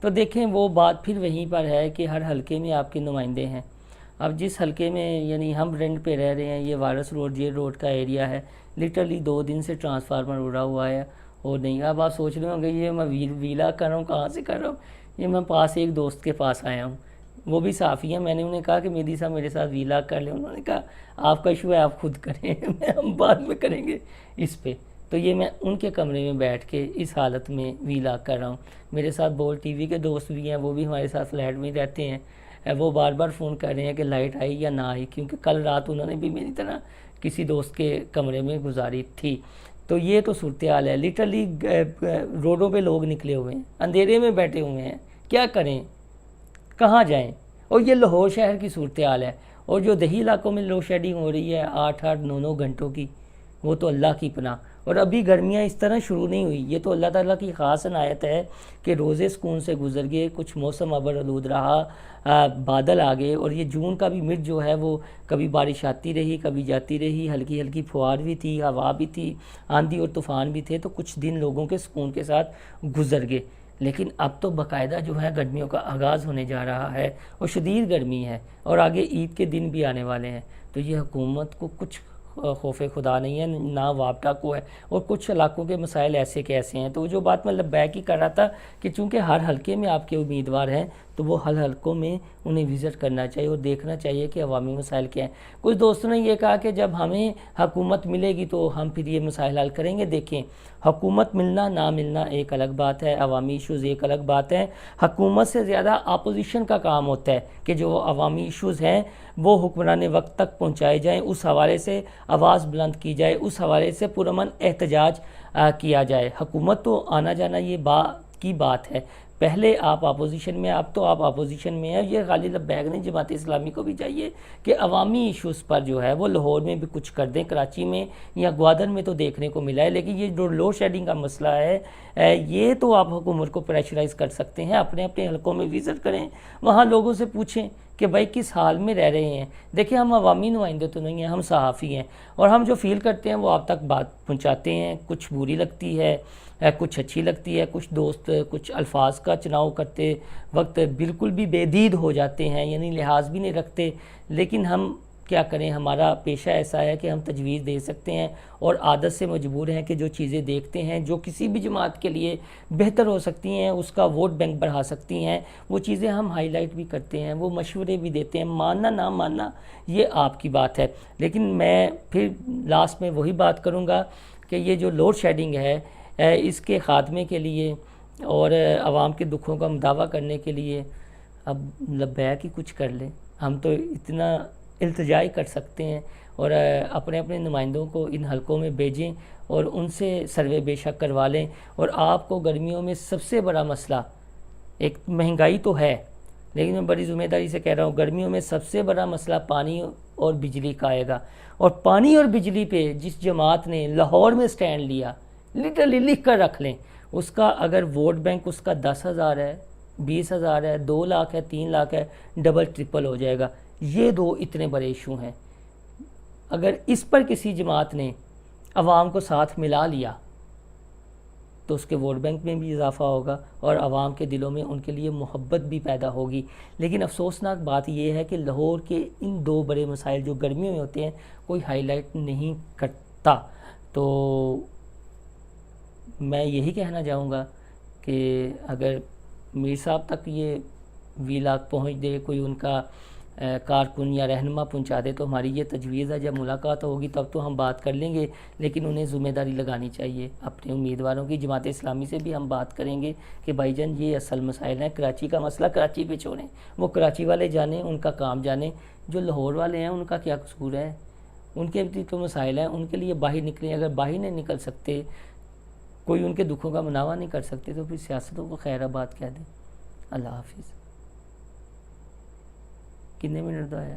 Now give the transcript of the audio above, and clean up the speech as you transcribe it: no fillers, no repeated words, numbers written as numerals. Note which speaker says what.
Speaker 1: تو دیکھیں وہ بات پھر وہیں پر ہے کہ ہر حلقے میں آپ کے نمائندے ہیں. اب جس حلقے میں یعنی ہم رینٹ پہ رہ رہے ہیں، یہ وارث روڈ جیل روڈ کا ایریا ہے، لٹرلی 2 دن سے ٹرانسفارمر اڑا ہوا ہے اور نہیں. اب آپ سوچ رہے ہوں گے یہ میں ویلا کر رہا ہوں، کہاں سے کر رہا ہوں؟ یہ میں پاس ایک دوست کے پاس آیا ہوں، وہ بھی صحافی ہیں. میں نے انہیں کہا کہ مہدی صاحب میرے ساتھ ویلا کر لیں. انہوں نے کہا آپ کا ایشو ہے، آپ خود کریں، ہم بعد میں کریں گے اس پہ. تو یہ میں ان کے کمرے میں بیٹھ کے اس حالت میں ویلا کر رہا ہوں. میرے ساتھ بول ٹی وی کے دوست بھی ہیں، وہ بھی ہمارے ساتھ فلیٹ میں رہتے ہیں. وہ بار بار فون کر رہے ہیں کہ لائٹ آئی یا نہ آئی، کیونکہ کل رات انہوں نے بھی میری طرح کسی دوست کے کمرے میں گزاری تھی. تو یہ تو صورتحال ہے. لٹرلی روڈوں پہ لوگ نکلے ہوئے ہیں، اندھیرے میں بیٹھے ہوئے ہیں، کیا کریں، کہاں جائیں؟ اور یہ لاہور شہر کی صورتحال ہے. اور جو دیہی علاقوں میں لوڈ شیڈنگ ہو رہی ہے 8-8 9-9 گھنٹوں کی، وہ تو اللہ کی پناہ. اور ابھی گرمیاں اس طرح شروع نہیں ہوئی، یہ تو اللہ تعالیٰ کی خاص عنایت ہے کہ روزے سکون سے گزر گئے، کچھ موسم ابر آلود رہا، بادل آ گئے. اور یہ جون کا بھی مڈ جو ہے وہ کبھی بارش آتی رہی، کبھی جاتی رہی، ہلکی ہلکی پھوار بھی تھی، ہوا بھی تھی، آندھی اور طوفان بھی تھے. تو کچھ دن لوگوں کے سکون کے ساتھ گزر گئے. لیکن اب تو باقاعدہ جو ہے گرمیوں کا آغاز ہونے جا رہا ہے اور شدید گرمی ہے، اور آگے عید کے دن بھی آنے والے ہیں. تو یہ حکومت کو کچھ خوف خدا نہیں ہے، نہ وابٹا کو ہے. اور کچھ علاقوں کے مسائل ایسے کہ ایسے ہیں. تو جو بات میں بیک ہی کر رہا تھا کہ چونکہ ہر حلقے میں آپ کے امیدوار ہیں، تو وہ ہر حلقوں میں انہیں وزٹ کرنا چاہیے اور دیکھنا چاہیے کہ عوامی مسائل کیا ہیں. کچھ دوستوں نے یہ کہا کہ جب ہمیں حکومت ملے گی تو ہم پھر یہ مسائل حل کریں گے. دیکھیں، حکومت ملنا نہ ملنا ایک الگ بات ہے، عوامی ایشوز ایک الگ بات ہے. حکومت سے زیادہ اپوزیشن کا کام ہوتا ہے کہ جو عوامی ایشوز ہیں وہ حکمران وقت تک پہنچائے جائیں، اس حوالے سے آواز بلند کی جائے، اس حوالے سے پرامن احتجاج کیا جائے. حکومت تو آنا جانا یہ کی بات ہے. پہلے آپ اپوزیشن میں، اب تو آپ اپوزیشن میں ہیں. یہ خالی لبیک نہیں، جماعت اسلامی کو بھی چاہیے کہ عوامی ایشوز پر جو ہے وہ لاہور میں بھی کچھ کر دیں. کراچی میں یا گوادر میں تو دیکھنے کو ملا ہے، لیکن یہ جو لوڈ شیڈنگ کا مسئلہ ہے یہ تو آپ حکومت کو پریشرائز کر سکتے ہیں. اپنے اپنے حلقوں میں وزٹ کریں، وہاں لوگوں سے پوچھیں کہ بھائی کس حال میں رہ رہے ہیں. دیکھیں، ہم عوامی نمائندے تو نہیں ہیں، ہم صحافی ہیں، اور ہم جو فیل کرتے ہیں وہ آپ تک بات پہنچاتے ہیں. کچھ بری لگتی ہے، کچھ اچھی لگتی ہے. کچھ دوست کچھ الفاظ کا چناؤ کرتے وقت بالکل بھی بے دید ہو جاتے ہیں، یعنی لحاظ بھی نہیں رکھتے. لیکن ہم کیا کریں، ہمارا پیشہ ایسا ہے کہ ہم تجویز دے سکتے ہیں اور عادت سے مجبور ہیں کہ جو چیزیں دیکھتے ہیں جو کسی بھی جماعت کے لیے بہتر ہو سکتی ہیں، اس کا ووٹ بینک بڑھا سکتی ہیں، وہ چیزیں ہم ہائی لائٹ بھی کرتے ہیں، وہ مشورے بھی دیتے ہیں. ماننا نہ ماننا یہ آپ کی بات ہے. لیکن میں پھر لاسٹ میں وہی بات کروں گا کہ یہ جو لوڈ شیڈنگ ہے اس کے خاتمے کے لیے اور عوام کے دکھوں کا مداوع کرنے کے لیے اب لبیک ہی کچھ کر لیں. ہم تو اتنا التجا کر سکتے ہیں اور اپنے اپنے نمائندوں کو ان حلقوں میں بھیجیں اور ان سے سروے بے شک کروا لیں. اور آپ کو گرمیوں میں سب سے بڑا مسئلہ، ایک مہنگائی تو ہے لیکن میں بڑی ذمہ داری سے کہہ رہا ہوں، گرمیوں میں سب سے بڑا مسئلہ پانی اور بجلی کا آئے گا. اور پانی اور بجلی پہ جس جماعت نے لاہور میں سٹینڈ لیا، لٹرلی لکھ کر رکھ لیں، اس کا اگر ووٹ بینک اس کا 10,000 ہے، 20,000 ہے، 2 لاکھ ہے، 3 لاکھ ہے، ڈبل ٹرپل ہو جائے گا. یہ 2 اتنے بڑے ایشو ہیں. اگر اس پر کسی جماعت نے عوام کو ساتھ ملا لیا تو اس کے ووٹ بینک میں بھی اضافہ ہوگا اور عوام کے دلوں میں ان کے لیے محبت بھی پیدا ہوگی. لیکن افسوسناک بات یہ ہے کہ لاہور کے ان 2 بڑے مسائل جو گرمیوں میں ہوتے ہیں کوئی ہائی لائٹ نہیں کرتا. تو میں یہی کہنا چاہوں گا کہ اگر میر صاحب تک یہ ویلاگ پہنچ دے، کوئی ان کا کارکن یا رہنما پہنچا دے، تو ہماری یہ تجویز ہے جب ملاقات ہوگی تب تو ہم بات کر لیں گے. لیکن انہیں ذمہ داری لگانی چاہیے اپنے امیدواروں کی. جماعت اسلامی سے بھی ہم بات کریں گے کہ بھائی جان یہ اصل مسائل ہیں. کراچی کا مسئلہ کراچی پہ چھوڑیں، وہ کراچی والے جانیں، ان کا کام جانیں. جو لاہور والے ہیں ان کا کیا قصور ہے؟ ان کے بھی تو مسائل ہیں، ان کے لیے باہر نکلیں. اگر باہر نہیں نکل سکتے، کوئی ان کے دکھوں کا مناوا نہیں کر سکتے، تو پھر سیاستوں کو خیر آباد کہہ دیں. اللہ حافظ. کتنے منٹ تو آیا؟